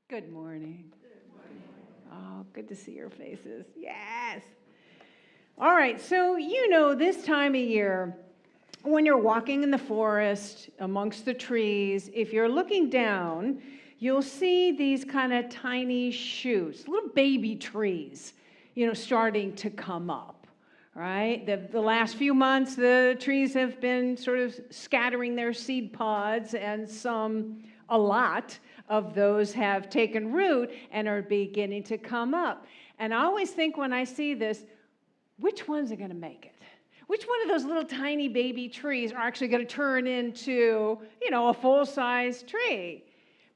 Good morning. Oh, good to see your faces. Yes. All right, so this time of year, when you're walking in the forest amongst the trees, if you're looking down, you'll see these kind of tiny shoots, little baby trees, starting to come up, right? The last few months, the trees have been sort of scattering their seed pods, and a lot of those have taken root and are beginning to come up. And I always think when I see this, which ones are going to make it? Which one of those little tiny baby trees are actually going to turn into, a full-size tree?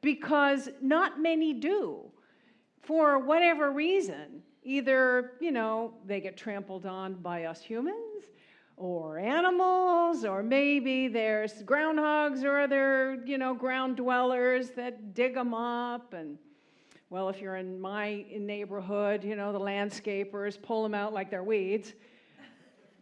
Because not many do, for whatever reason. Either, they get trampled on by us humans, or animals, or maybe there's groundhogs or other, ground dwellers that dig them up. And, well, if you're in my neighborhood, the landscapers pull them out like they're weeds.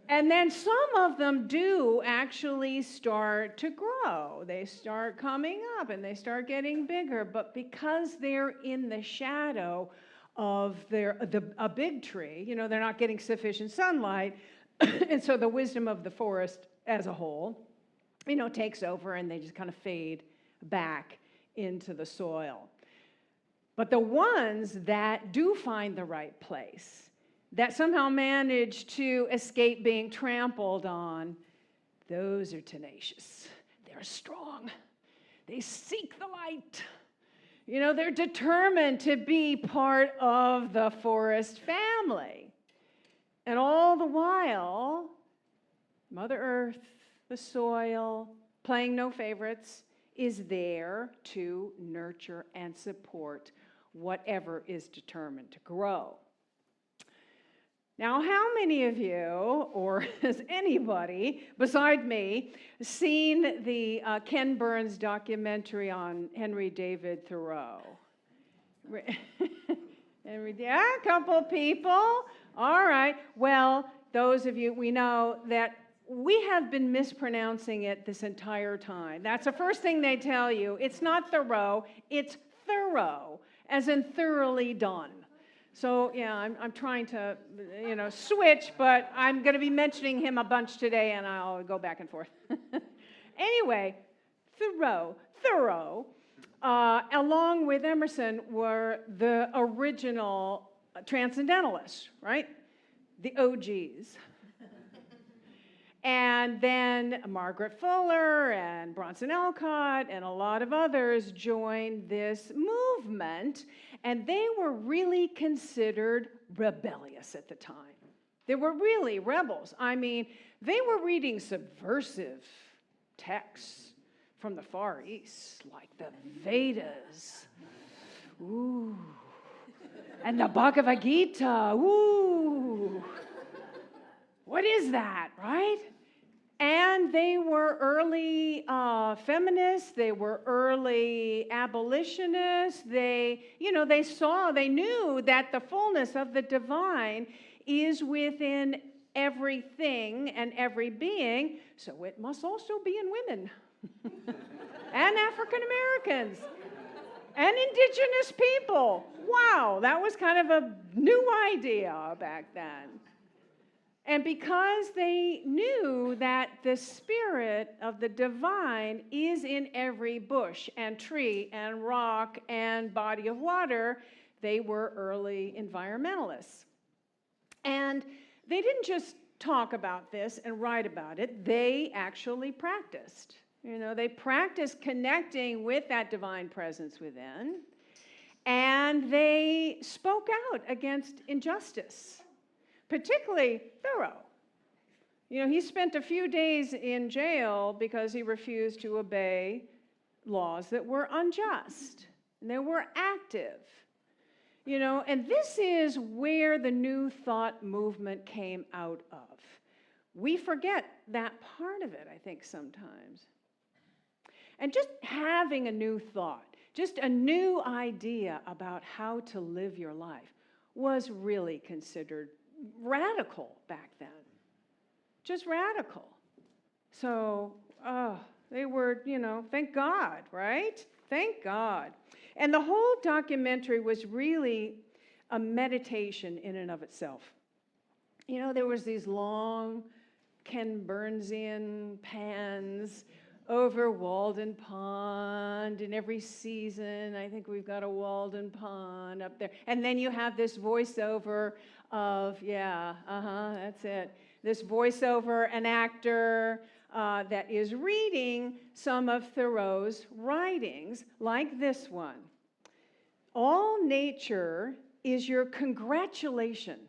And then some of them do actually start to grow. They start coming up and they start getting bigger. But because they're in the shadow of a big tree, they're not getting sufficient sunlight. And so the wisdom of the forest as a whole, takes over, and they just kind of fade back into the soil. But the ones that do find the right place, that somehow manage to escape being trampled on, those are tenacious. They're strong. They seek the light. They're determined to be part of the forest family. And all the while, Mother Earth, the soil, playing no favorites, is there to nurture and support whatever is determined to grow. Now, how many of you, or has anybody beside me, seen the Ken Burns documentary on Henry David Thoreau? Yeah, a couple people. All right. Well, those of you, we know that we have been mispronouncing it this entire time. That's the first thing they tell you. It's not Thoreau, it's thorough, as in thoroughly done. So, yeah, I'm trying to, switch, but I'm going to be mentioning him a bunch today, and I'll go back and forth. Anyway, Thoreau, along with Emerson, were the original Transcendentalists, right? The OGs. And then Margaret Fuller and Bronson Alcott and a lot of others joined this movement, and they were really considered rebellious at the time. They were really rebels. I mean, they were reading subversive texts from the Far East, like the Vedas. Ooh. And the Bhagavad Gita. Ooh. What is that, right? And they were early feminists. They were early abolitionists. They knew that the fullness of the divine is within everything and every being, so it must also be in women and African Americans and indigenous people. Wow, that was kind of a new idea back then. And because they knew that the spirit of the divine is in every bush and tree and rock and body of water, they were early environmentalists. And they didn't just talk about this and write about it, they actually practiced. They practiced connecting with that divine presence within, and they spoke out against injustice. Particularly Thoreau. He spent a few days in jail because he refused to obey laws that were unjust, and they were active. And this is where the New Thought movement came out of. We forget that part of it, I think, sometimes. And just having a new thought, just a new idea about how to live your life was really considered radical back then. Just radical. So, they were, thank God, right? Thank God. And the whole documentary was really a meditation in and of itself. You know, there was these long Ken Burnsian pans over Walden Pond. In every season, I think we've got a Walden Pond up there. And then you have this voiceover of, that's it. This voiceover, an actor that is reading some of Thoreau's writings, like this one. All nature is your congratulation,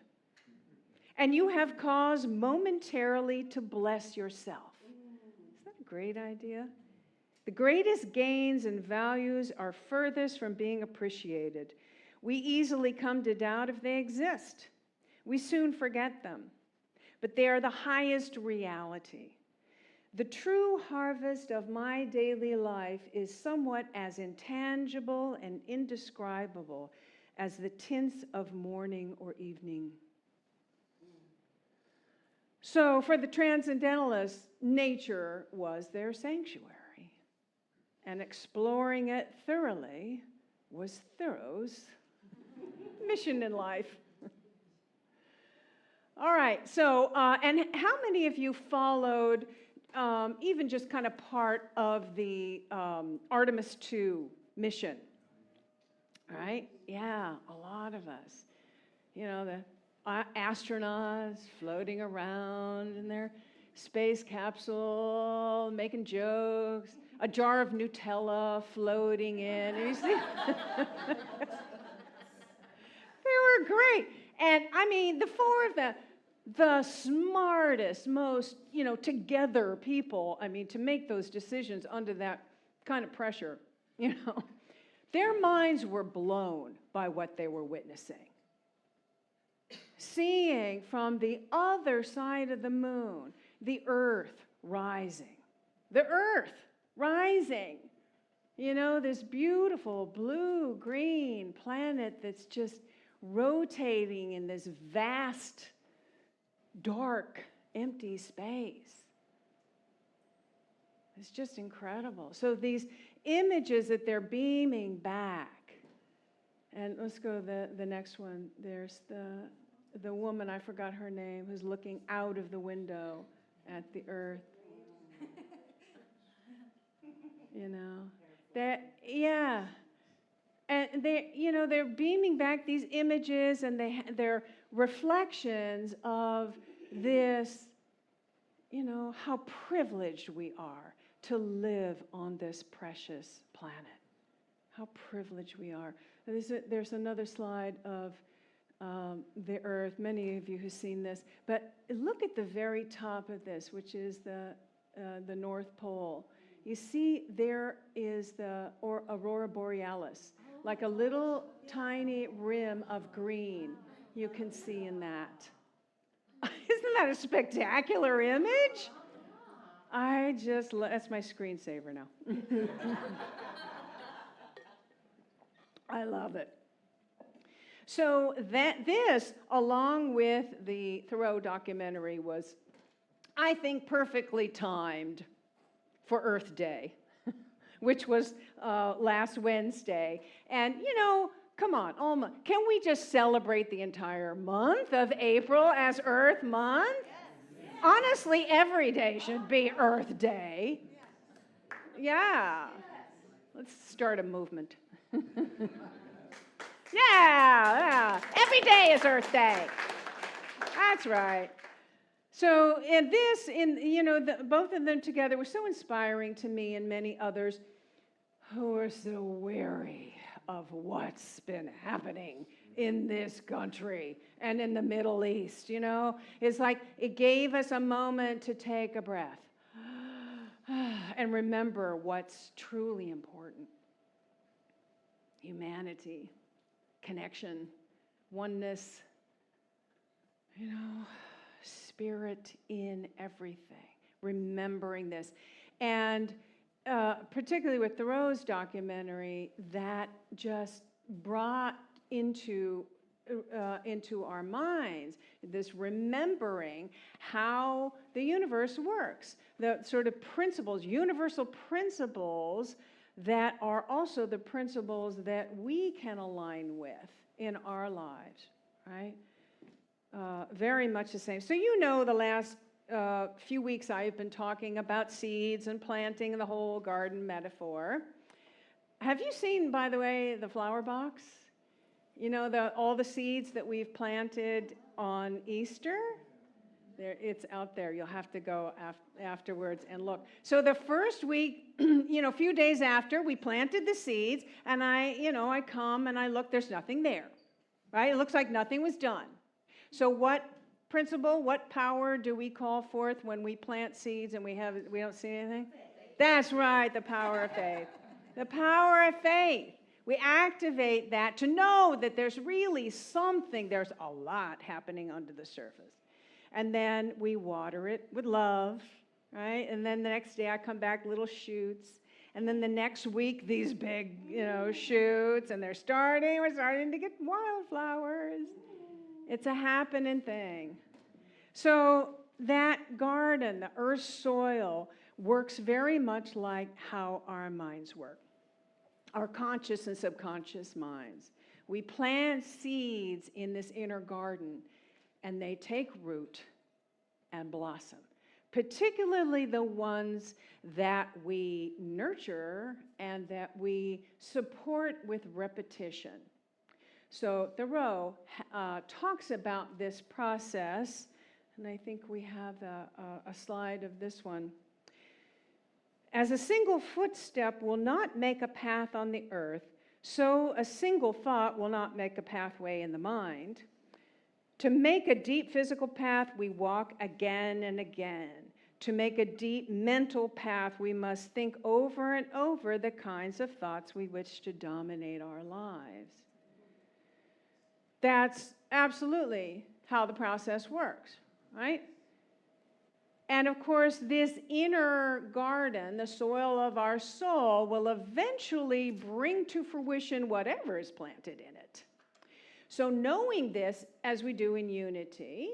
and you have cause momentarily to bless yourself. Isn't that a great idea? The greatest gains and values are furthest from being appreciated. We easily come to doubt if they exist. We soon forget them, but they are the highest reality. The true harvest of my daily life is somewhat as intangible and indescribable as the tints of morning or evening. So for the Transcendentalists, nature was their sanctuary, and exploring it thoroughly was Thoreau's mission in life. All right, so, and how many of you followed even just kind of part of the Artemis II mission? Right? Yeah, a lot of us. You know, the astronauts floating around in their space capsule, making jokes, a jar of Nutella floating in. You see? They were great. And I mean, the four of them, the smartest, most, together people, I mean, to make those decisions under that kind of pressure, their minds were blown by what they were witnessing. Seeing from the other side of the moon, the earth rising. The earth rising. This beautiful blue-green planet that's just rotating in this vast, dark, empty space. It's just incredible. So these images that they're beaming back, and let's go to the next one. There's the woman, I forgot her name, who's looking out of the window at the earth. And they're beaming back these images, and they're reflections of this, how privileged we are to live on this precious planet. How privileged we are. There's another slide of the earth. Many of you have seen this, but look at the very top of this, which is the North Pole. You see, there is the aurora borealis, like a little tiny rim of green you can see in that. Isn't that a spectacular image? That's my screensaver now. I love it. So this, along with the Thoreau documentary, was, I think, perfectly timed for Earth Day, which was last Wednesday. And, come on, Alma, can we just celebrate the entire month of April as Earth Month? Yes. Honestly, every day should be Earth Day. Yeah. Let's start a movement. Yeah. Every day is Earth Day. That's right. So, both of them together were so inspiring to me and many others who are so wary of what's been happening in this country and in the Middle East. It's like it gave us a moment to take a breath and remember what's truly important. Humanity, connection, oneness, spirit in everything, remembering this. And particularly with Thoreau's documentary, that just brought into our minds this remembering how the universe works, the sort of principles, universal principles that are also the principles that we can align with in our lives, right? Very much the same. So you know the last few weeks I've been talking about seeds and planting, the whole garden metaphor. Have you seen, by the way, the flower box? You know, all the seeds that we've planted on Easter? It's out there. You'll have to go afterwards and look. So the first week, a few days after, we planted the seeds, and I come and I look, there's nothing there, right? It looks like nothing was done. So what principle, what power do we call forth when we plant seeds and we don't see anything? Faith. That's right, the power of faith. The power of faith. We activate that to know that there's really something, there's a lot happening under the surface. And then we water it with love, right? And then the next day I come back, little shoots. And then the next week, these big, shoots, and we're starting to get wildflowers. It's a happening thing. So that garden, the earth soil, works very much like how our minds work, our conscious and subconscious minds. We plant seeds in this inner garden, and they take root and blossom, particularly the ones that we nurture and that we support with repetition. So Thoreau talks about this process, and I think we have a slide of this one. As a single footstep will not make a path on the earth, so a single thought will not make a pathway in the mind. To make a deep physical path, we walk again and again. To make a deep mental path, we must think over and over the kinds of thoughts we wish to dominate our lives. That's absolutely how the process works, right? And of course, this inner garden, the soil of our soul, will eventually bring to fruition whatever is planted in it. So knowing this, as we do in unity,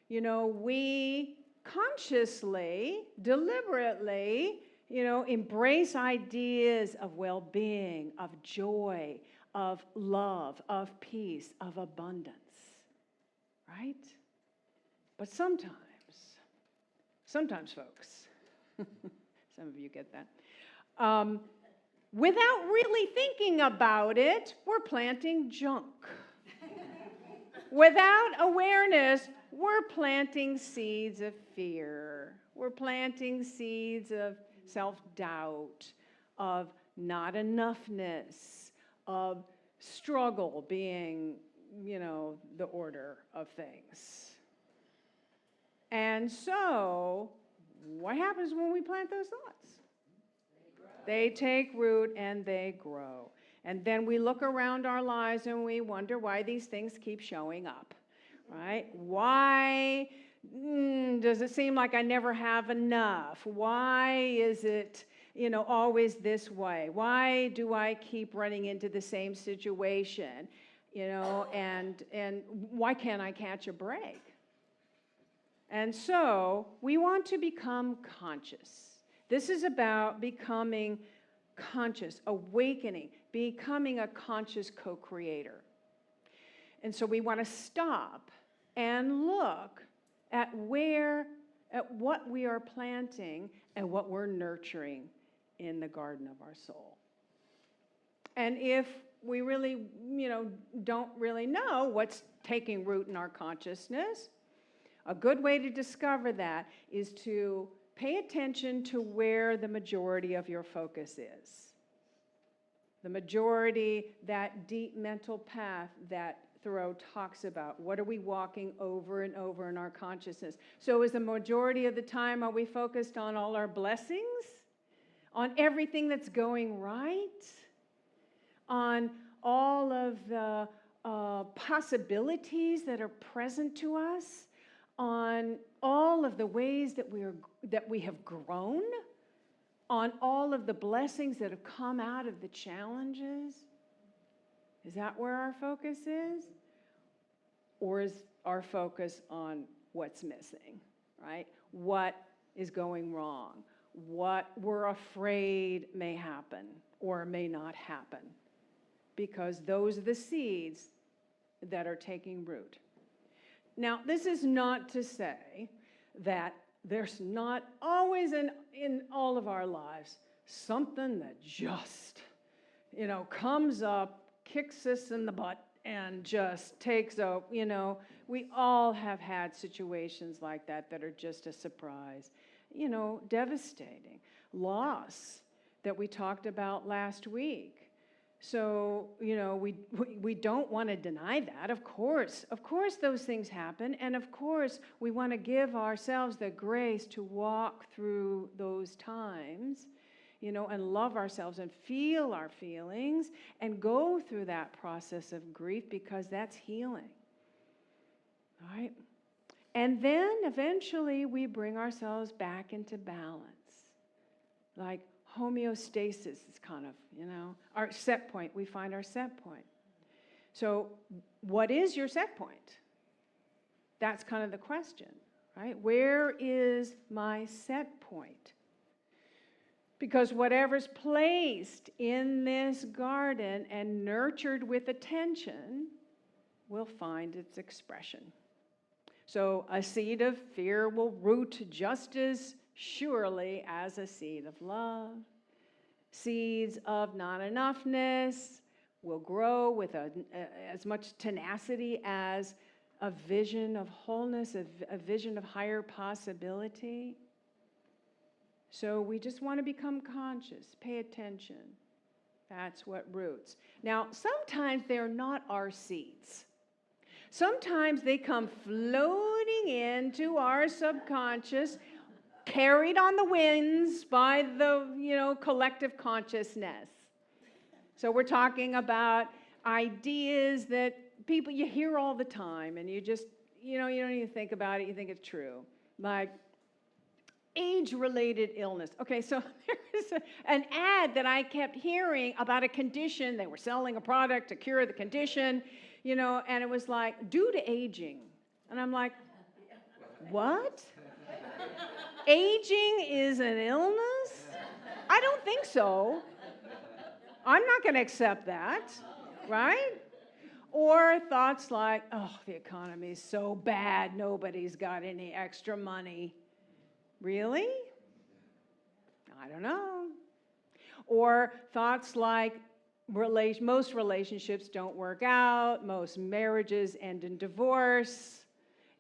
we consciously, deliberately, embrace ideas of well-being, of joy, of love, of peace, of abundance, right? But sometimes folks, some of you get that, without really thinking about it, we're planting junk. Without awareness, we're planting seeds of fear. We're planting seeds of self-doubt, of not enoughness, of struggle being, the order of things. And so, what happens when we plant those thoughts? They take root and they grow. And then we look around our lives and we wonder why these things keep showing up, right? Why does it seem like I never have enough? Why is it, always this way? Why do I keep running into the same situation? And why can't I catch a break? And so we want to become conscious. This is about becoming conscious, awakening, becoming a conscious co-creator. And so we want to stop and look at what we are planting and what we're nurturing in the garden of our soul. And if we really, don't really know what's taking root in our consciousness, a good way to discover that is to pay attention to where the majority of your focus is. The majority, that deep mental path that Thoreau talks about. What are we walking over and over in our consciousness? So is the majority of the time, are we focused on all our blessings? On everything that's going right? On all of the possibilities that are present to us? On all of the ways that we have grown? On all of the blessings that have come out of the challenges? Is that where our focus is? Or is our focus on what's missing, right? What is going wrong? what we're afraid may happen or may not happen, because those are the seeds that are taking root. Now, this is not to say that there's not always in all of our lives something that just, comes up, kicks us in the butt, and just takes out, we all have had situations like that are just a surprise, devastating. Loss that we talked about last week. So, we don't want to deny that. Of course those things happen. And of course, we want to give ourselves the grace to walk through those times, and love ourselves and feel our feelings and go through that process of grief, because that's healing. All right? And then eventually we bring ourselves back into balance. Like homeostasis is kind of, our set point. We find our set point. So what is your set point? That's kind of the question, right? Where is my set point? Because whatever's placed in this garden and nurtured with attention will find its expression. So a seed of fear will root just as surely as a seed of love. Seeds of not-enoughness will grow with as much tenacity as a vision of wholeness, a vision of higher possibility. So we just want to become conscious, pay attention. That's what roots. Now, sometimes they're not our seeds. Sometimes they come floating into our subconscious, carried on the winds by the, collective consciousness. So we're talking about ideas that people, you hear all the time, and you just, you don't even think about it, you think it's true. Like age-related illness. Okay, so there's an ad that I kept hearing about a condition. They were selling a product to cure the condition, and it was like, due to aging. And I'm like, what? Aging is an illness? I don't think so. I'm not going to accept that, right? Or thoughts like, oh, the economy is so bad, nobody's got any extra money. Really? I don't know. Or thoughts like, most relationships don't work out, most marriages end in divorce.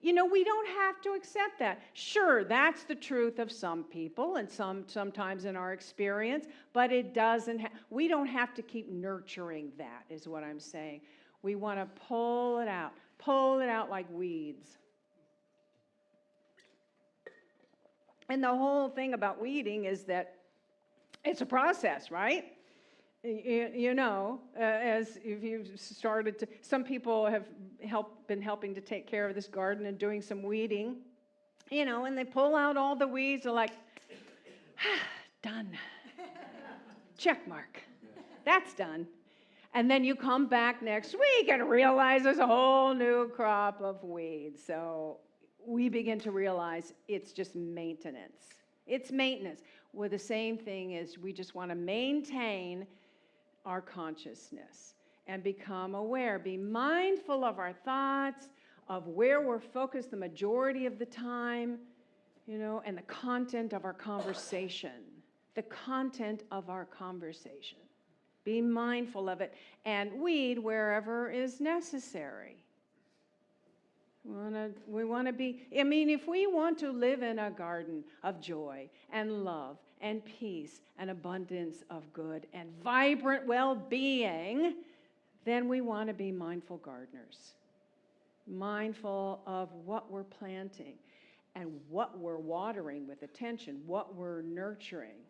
We don't have to accept that. Sure, that's the truth of some people and sometimes in our experience, but it doesn't. We don't have to keep nurturing that, is what I'm saying. We want to pull it out like weeds. And the whole thing about weeding is that it's a process, right? As if you've started to, some people have been helping to take care of this garden and doing some weeding, and they pull out all the weeds. They're like, done. Check mark. That's done. And then you come back next week and realize there's a whole new crop of weeds. So we begin to realize it's just maintenance. It's maintenance. Well, the same thing is we just want to maintain our consciousness and become aware, be mindful of our thoughts, of where we're focused the majority of the time, and the content of our conversation. The content of our conversation. Be mindful of it and weed wherever is necessary. We want to be, if we want to live in a garden of joy and love and peace and abundance of good and vibrant well-being, then we want to be mindful gardeners. Mindful of what we're planting and what we're watering with attention, what we're nurturing,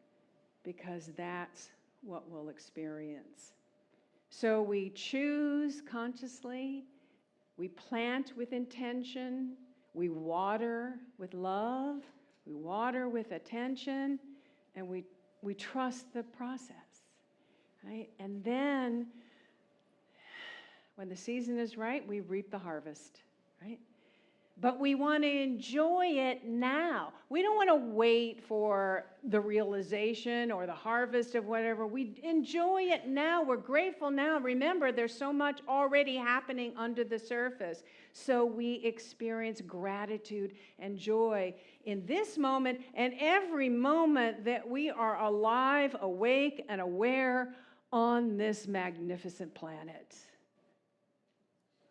because that's what we'll experience. So we choose consciously. We plant with intention, we water with love, we water with attention, and we trust the process, right? And then, when the season is right, we reap the harvest, right? but we want to enjoy it now. We don't want to wait for the realization or the harvest of whatever. We enjoy it now. We're grateful now. Remember, there's so much already happening under the surface. So we experience gratitude and joy in this moment and every moment that we are alive, awake, and aware on this magnificent planet.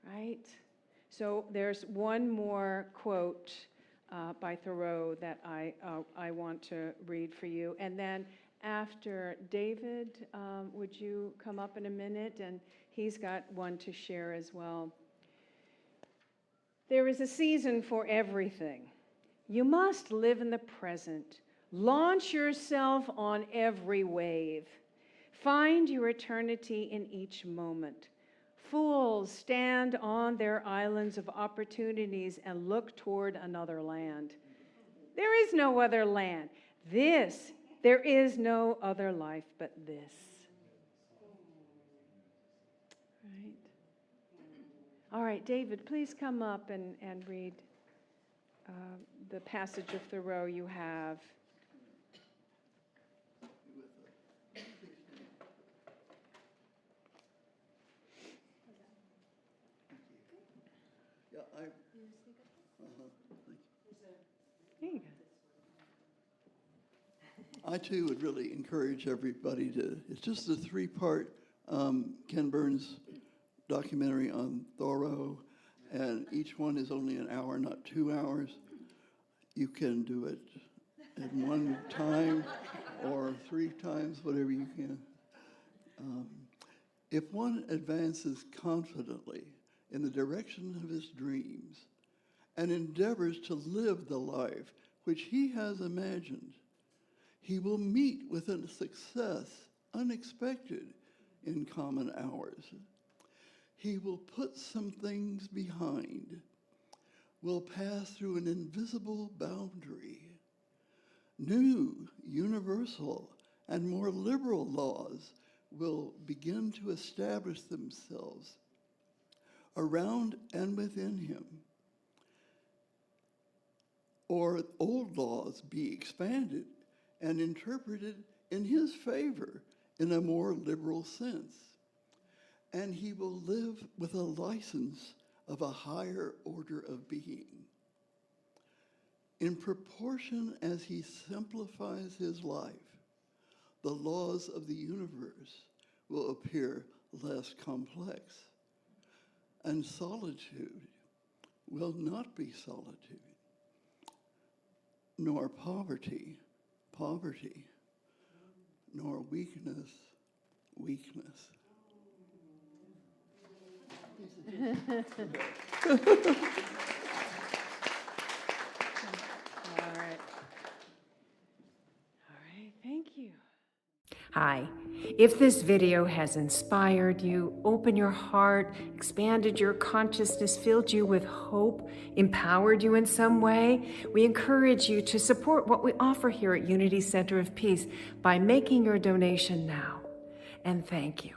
Right? So there's one more quote by Thoreau that I want to read for you. And then after David, would you come up in a minute? And he's got one to share as well. There is a season for everything. You must live in the present. Launch yourself on every wave. Find your eternity in each moment. Fools stand on their islands of opportunities and look toward another land. There is no other land. There is no other life but this. Right. All right, David, please come up and read the passage of Thoreau you have. There you go. I too would really encourage everybody to, it's just a 3-part Ken Burns documentary on Thoreau, and each one is only an hour, not 2 hours. You can do it at one time or 3 times, whatever you can. If one advances confidently in the direction of his dreams and endeavors to live the life which he has imagined, he will meet with a success unexpected in common hours. He will put some things behind, will pass through an invisible boundary. New, universal, and more liberal laws will begin to establish themselves around and within him, or old laws be expanded and interpreted in his favor in a more liberal sense. And he will live with a license of a higher order of being. In proportion as he simplifies his life, the laws of the universe will appear less complex, and solitude will not be solitude, nor poverty, nor weakness. All right. Thank you. Hi. If this video has inspired you, opened your heart, expanded your consciousness, filled you with hope, empowered you in some way, we encourage you to support what we offer here at Unity Center of Peace by making your donation now. And thank you.